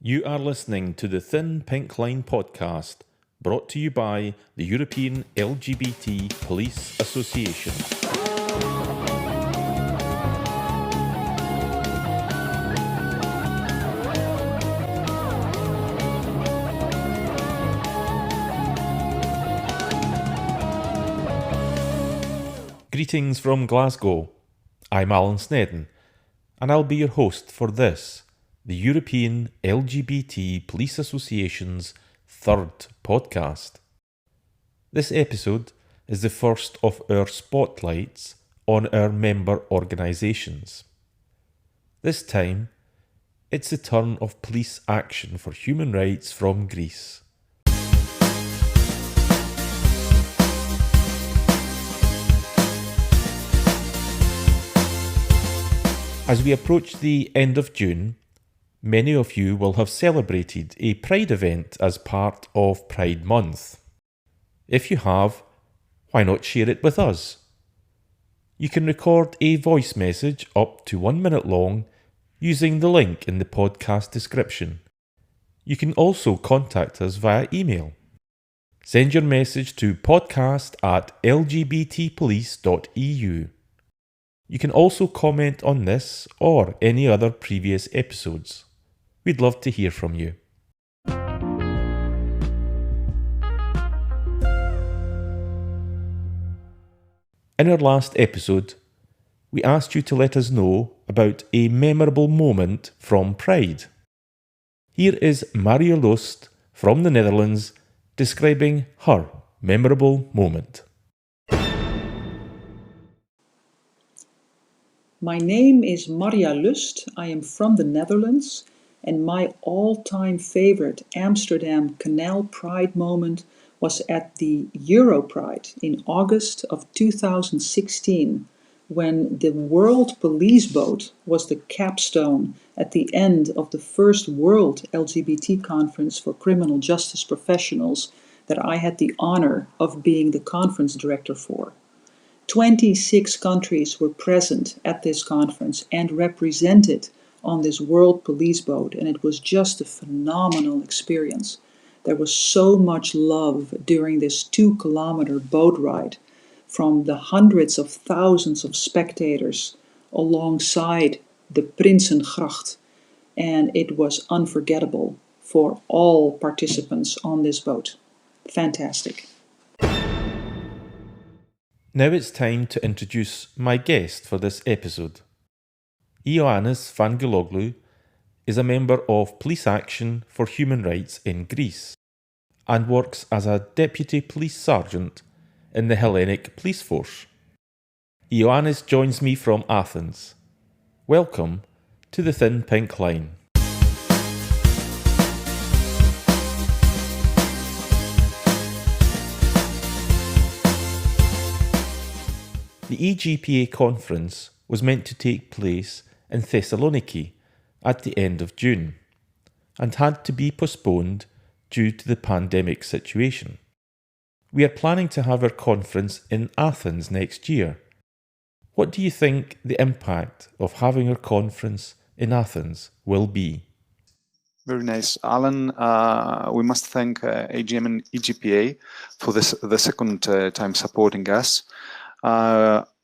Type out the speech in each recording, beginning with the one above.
You are listening to the Thin Pink Line podcast, brought to you by the European LGBT Police Association. Greetings from Glasgow. I'm Alan Snedden, and I'll be your host for this, the European LGBT Police Association's third podcast. This episode is the first of our spotlights on our member organisations. This time, it's the turn of Police Action for Human Rights from Greece. As we approach the end of June, many of you will have celebrated a Pride event as part of Pride Month. If you have, why not share it with us? You can record a voice message up to 1 minute long using the link in the podcast description. You can also contact us via email. Send your message to podcast@lgbtpolice.eu. You can also comment on this or any other previous episodes. We'd love to hear from you. In our last episode, we asked you to let us know about a memorable moment from Pride. Here is Maria Lust from the Netherlands describing her memorable moment. My name is Maria Lust. I am from the Netherlands, and my all-time favorite Amsterdam Canal Pride moment was at the Euro Pride in August of 2016, when the World Police Boat was the capstone at the end of the first World LGBT Conference for Criminal Justice Professionals that I had the honor of being the conference director for. 26 countries were present at this conference and represented on this World Police Boat, and it was just a phenomenal experience. There was so much love during this 2-kilometer boat ride from the hundreds of thousands of spectators alongside the Prinsengracht, and it was unforgettable for all participants on this boat. Fantastic. Now it's time to introduce my guest for this episode. Ioannis Vangeloglou is a member of Police Action for Human Rights in Greece and works as a Deputy Police Sergeant in the Hellenic Police Force. Ioannis joins me from Athens. Welcome to the Thin Pink Line. The EGPA conference was meant to take place in Thessaloniki at the end of June and had to be postponed due to the pandemic situation. We are planning to have our conference in Athens next year. What do you think the impact of having our conference in Athens will be? Very nice, Alan. We must thank AGM and EGPA for the second time supporting us.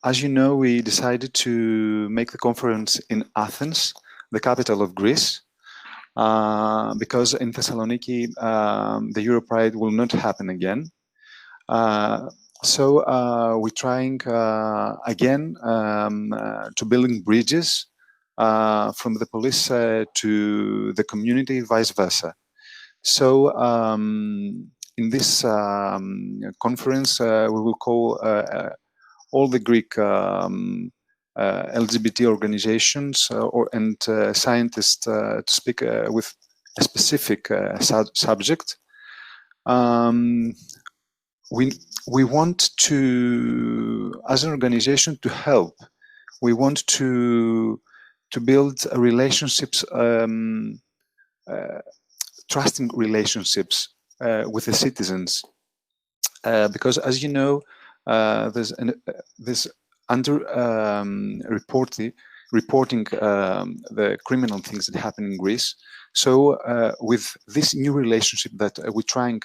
As you know, we decided to make the conference in Athens, the capital of Greece, because in Thessaloniki, the Euro Pride will not happen again. So we're trying again to building bridges from the police to the community, vice versa. So in this conference, we will call all the Greek LGBT organizations and scientists to speak with a specific subject. We want to, as an organization, to help. We want to build relationships, trusting relationships with the citizens, because, as you know, there's under reporting the criminal things that happen in Greece. So with this new relationship that we're trying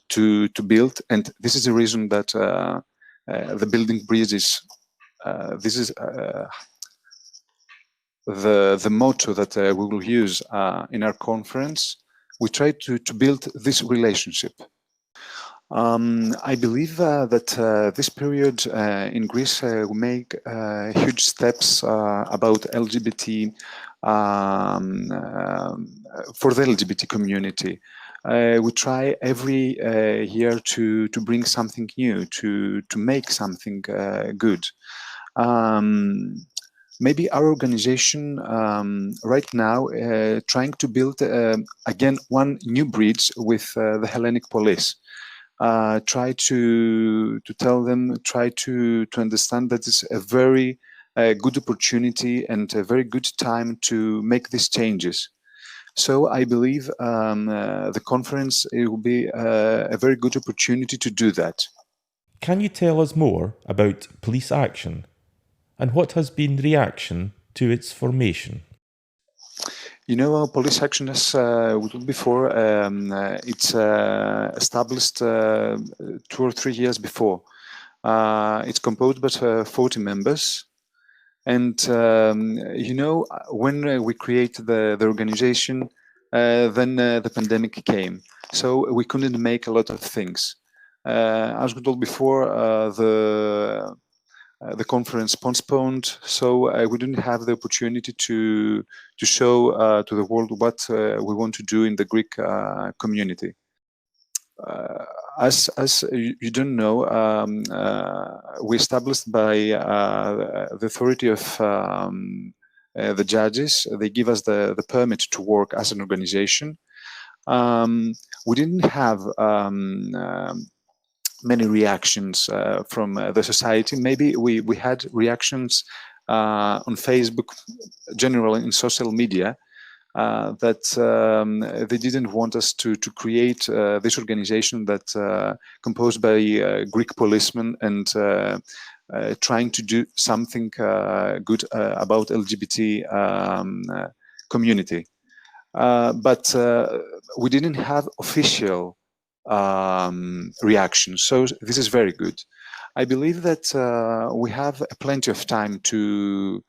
to build, and this is the reason that the building bridges. This is the motto that we will use in our conference. We try to build this relationship. I believe that this period in Greece will make huge steps about LGBT for the LGBT community. We try every year to bring something new, to make something good. Maybe our organization right now trying to build again one new bridge with the Hellenic police. Try to tell them, try to understand that it's a very good opportunity and a very good time to make these changes. So I believe the conference, it will be a very good opportunity to do that. Can you tell us more about police action and what has been the reaction to its formation? You know, police action, as we told before, it's established 2 or 3 years before. It's composed by 40 members. And, you know, when we created the organization, then the pandemic came. So we couldn't make a lot of things. As we told before, the conference postponed, so we didn't have the opportunity to show to the world what we want to do in the Greek community. As you don't know, we established by the authority of the judges. They give us the permit to work as an organization. We didn't have many reactions from the society. Maybe we had reactions on Facebook, generally in social media, that they didn't want us to create this organization that composed by Greek policemen and trying to do something good about LGBT community. But we didn't have official reaction. So this is very good. I believe that we have plenty of time to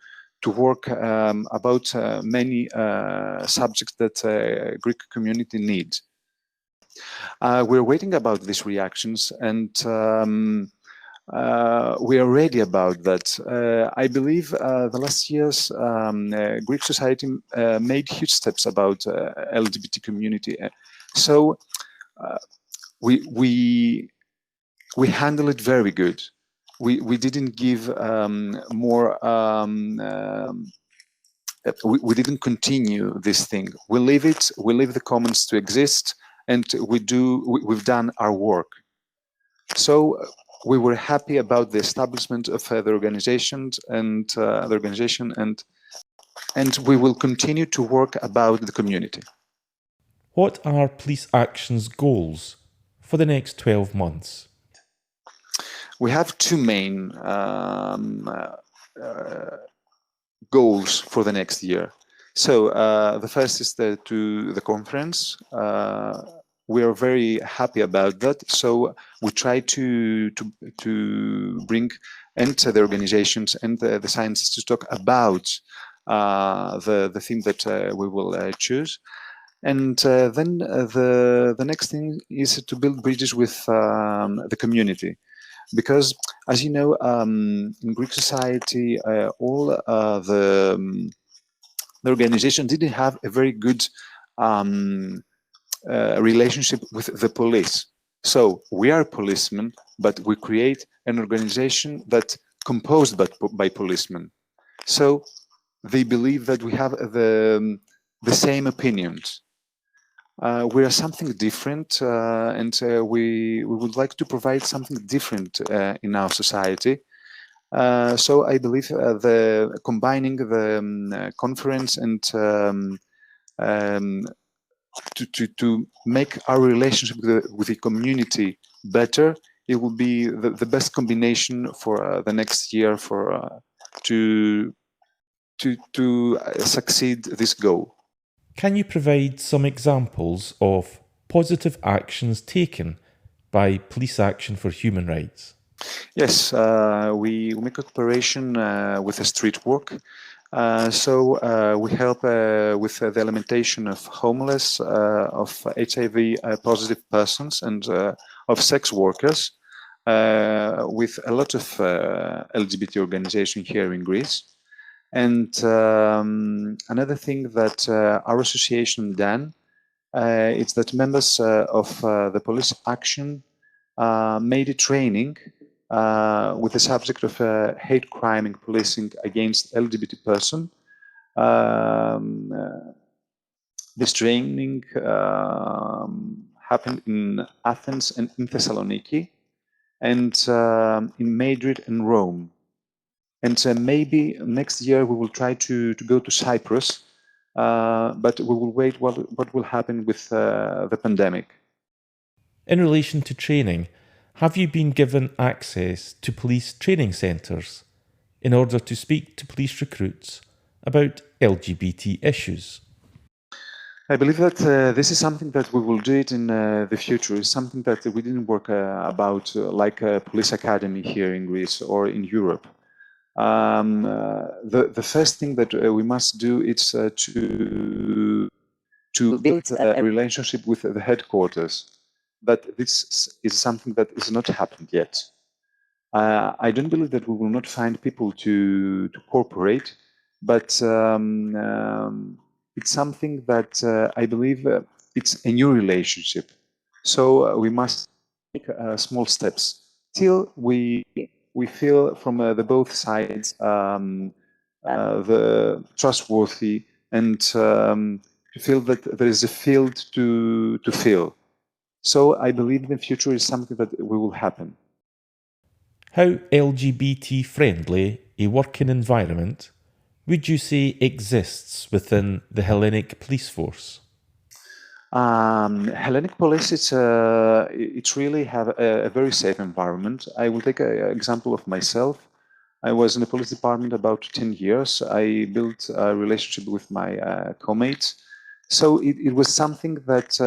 work about many subjects that Greek community needs. We're waiting about these reactions, and we are ready about that. I believe the last years Greek society made huge steps about LGBT community. So we handle it very good. We didn't give more. We didn't continue this thing. We leave it. We leave the commons to exist, and we've done our work. So we were happy about the establishment of the organization, and we will continue to work about the community. What are Police Action's goals for the next 12 months? We have two main goals for the next year. So the first is the conference. We are very happy about that. So we try to bring enter the organizations and the scientists to talk about the theme that we will choose. And then the next thing is to build bridges with the community. Because, as you know, in Greek society, all the organization didn't have a very good relationship with the police. So we are policemen, but we create an organization that composed by policemen. So they believe that we have the same opinions. We are something different, and we would like to provide something different in our society. So I believe the combining the conference and to make our relationship with the community better, it will be the best combination for the next year for to to succeed this goal. Can you provide some examples of positive actions taken by Police Action for Human Rights? Yes, we make a cooperation with a street work. We help with the alimentation of homeless, of HIV positive persons, and of sex workers, with a lot of LGBT organizations here in Greece. And another thing that our association done is that members of the police action made a training with the subject of hate crime and policing against LGBT person. Um, uh, this training happened in Athens and in Thessaloniki, and in Madrid and Rome. And maybe next year we will try to go to Cyprus, but we will wait what will happen with the pandemic. In relation to training, have you been given access to police training centres in order to speak to police recruits about LGBT issues? I believe that this is something that we will do it in the future. It's something that we didn't work about like a police academy here in Greece or in Europe. The first thing that we must do is to build a relationship with the headquarters. But this is something that is not happened yet. I don't believe that we will not find people to cooperate, but it's something that I believe it's a new relationship. So we must take small steps till we feel from the both sides the trustworthy and to feel that there is a field to fill. So I believe the future is something that will happen. How LGBT friendly a working environment would you say exists within the Hellenic police force? Hellenic police, it's really have a very safe environment. I will take an example of myself. I was in the police department about 10 years. I built a relationship with my co-mates. So it was something that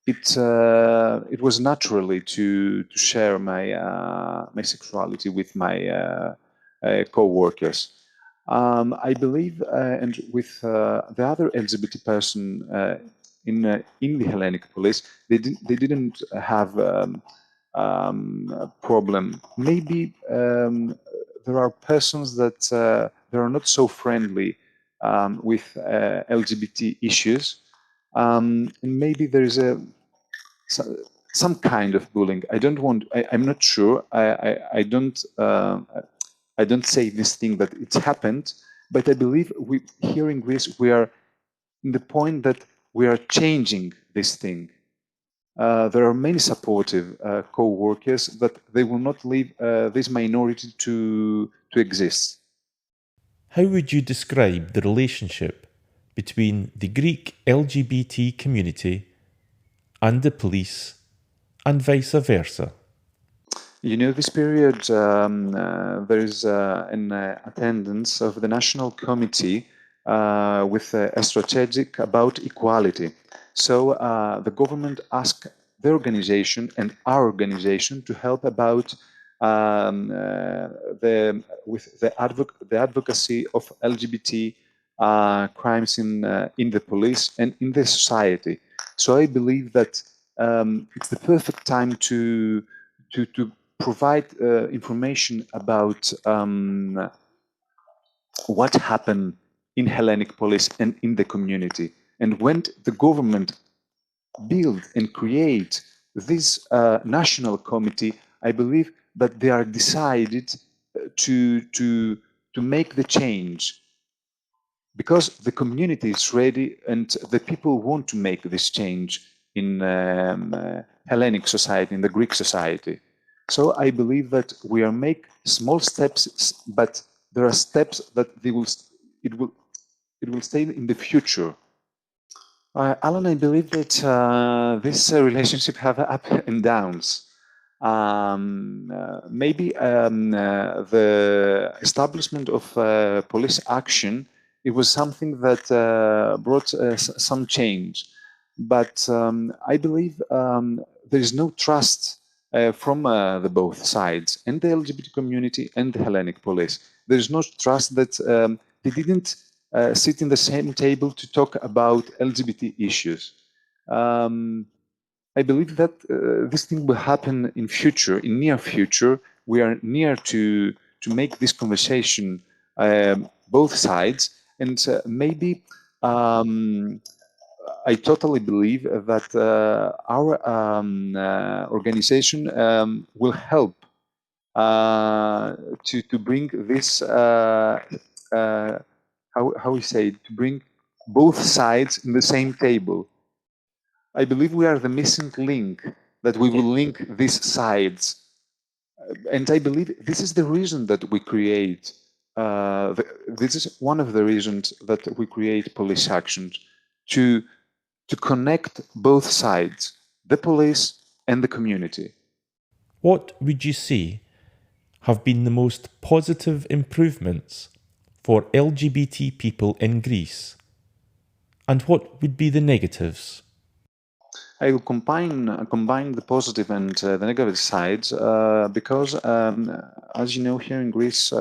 it was naturally to share my sexuality with my co-workers. I believe, and with the other LGBT person in the Hellenic police, they didn't have a problem. Maybe there are persons that they are not so friendly with LGBT issues, and maybe there is some kind of bullying. I don't want. I'm not sure. I don't. I don't say this thing that it's happened, but I believe we here in Greece we are in the point that we are changing this thing. There are many supportive co-workers that they will not leave this minority to exist. How would you describe the relationship between the Greek LGBT community and the police, and vice versa? You know, this period there is an attendance of the National Committee with a strategic about equality. So the government asked the organization and our organization to help about the advocacy of LGBT crimes in the police and in the society. So I believe that it's the perfect time to provide information about what happened in Hellenic police and in the community. And when the government build and create this national committee, I believe that they are decided to make the change because the community is ready and the people want to make this change in Hellenic society, in the Greek society. So I believe that we are make small steps, but there are steps that it will stay in the future. Alan, I believe that this relationship have up and downs. Maybe the establishment of police action, it was something that brought some change. But I believe there is no trust from the both sides, and the LGBT community and the Hellenic police. There is no trust that they didn't sit in the same table to talk about LGBT issues. I believe that this thing will happen in future, in near future. We are near to make this conversation both sides, and maybe I totally believe that our organization will help to bring this how we say it, to bring both sides in the same table. I believe we are the missing link, that we will link these sides. And I believe this is the reason that we create, this is one of the reasons that we create police actions, to connect both sides, the police and the community. What would you say have been the most positive improvements for LGBT people in Greece? And what would be the negatives? I will combine the positive and the negative sides because, as you know, here in Greece,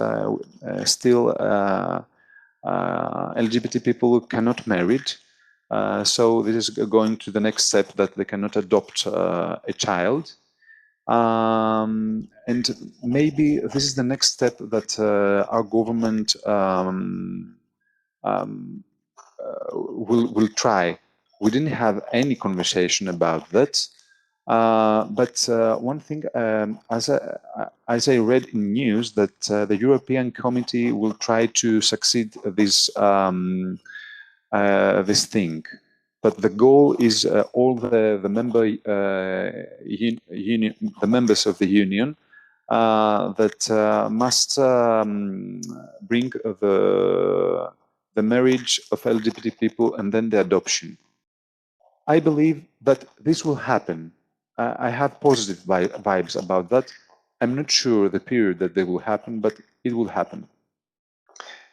still LGBT people cannot marry. So this is going to the next step, that they cannot adopt a child. And maybe this is the next step that our government will try. We didn't have any conversation about that. But one thing, as I read in news, that the European Committee will try to succeed this this thing. But the goal is all the members of the union that must bring the marriage of LGBT people and then the adoption. I believe that this will happen. I have positive vibes about that. I'm not sure the period that they will happen, but it will happen.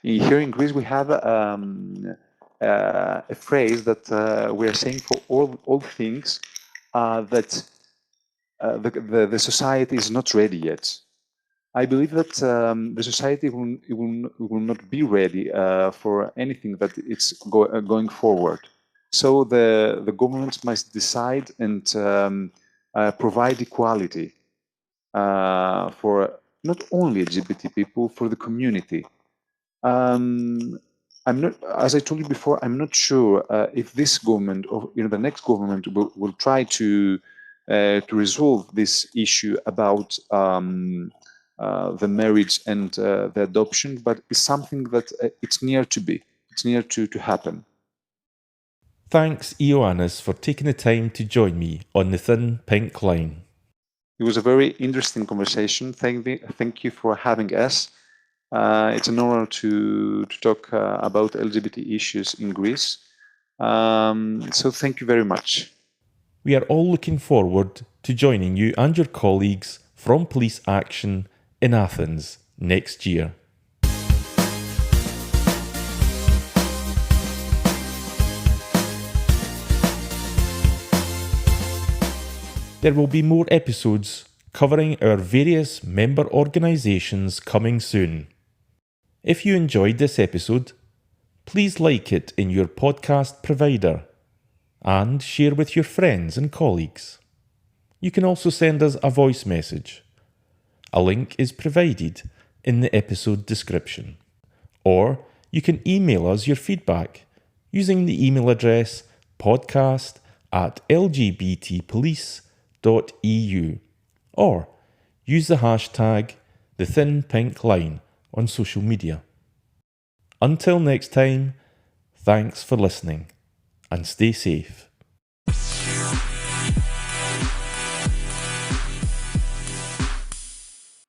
Here in Greece, we have a phrase that we are saying for all things, that the society is not ready yet. I believe that the society will not be ready for anything that it's going forward. So the government must decide and provide equality for not only LGBT people, for the community. I'm not, as I told you before, I'm not sure if this government or the next government will try to resolve this issue about the marriage and the adoption, but it's something that it's near to be. It's near to happen. Thanks, Ioannis, for taking the time to join me on the Thin Pink Line. It was a very interesting conversation. Thank you for having us. It's an honor to talk about LGBT issues in Greece. So thank you very much. We are all looking forward to joining you and your colleagues from Police Action in Athens next year. There will be more episodes covering our various member organisations coming soon. If you enjoyed this episode, please like it in your podcast provider and share with your friends and colleagues. You can also send us a voice message. A link is provided in the episode description. Or you can email us your feedback using the email address podcast@lgbtpolice.eu, or use the hashtag #TheThinPinkLine on social media. Until next time, thanks for listening and stay safe.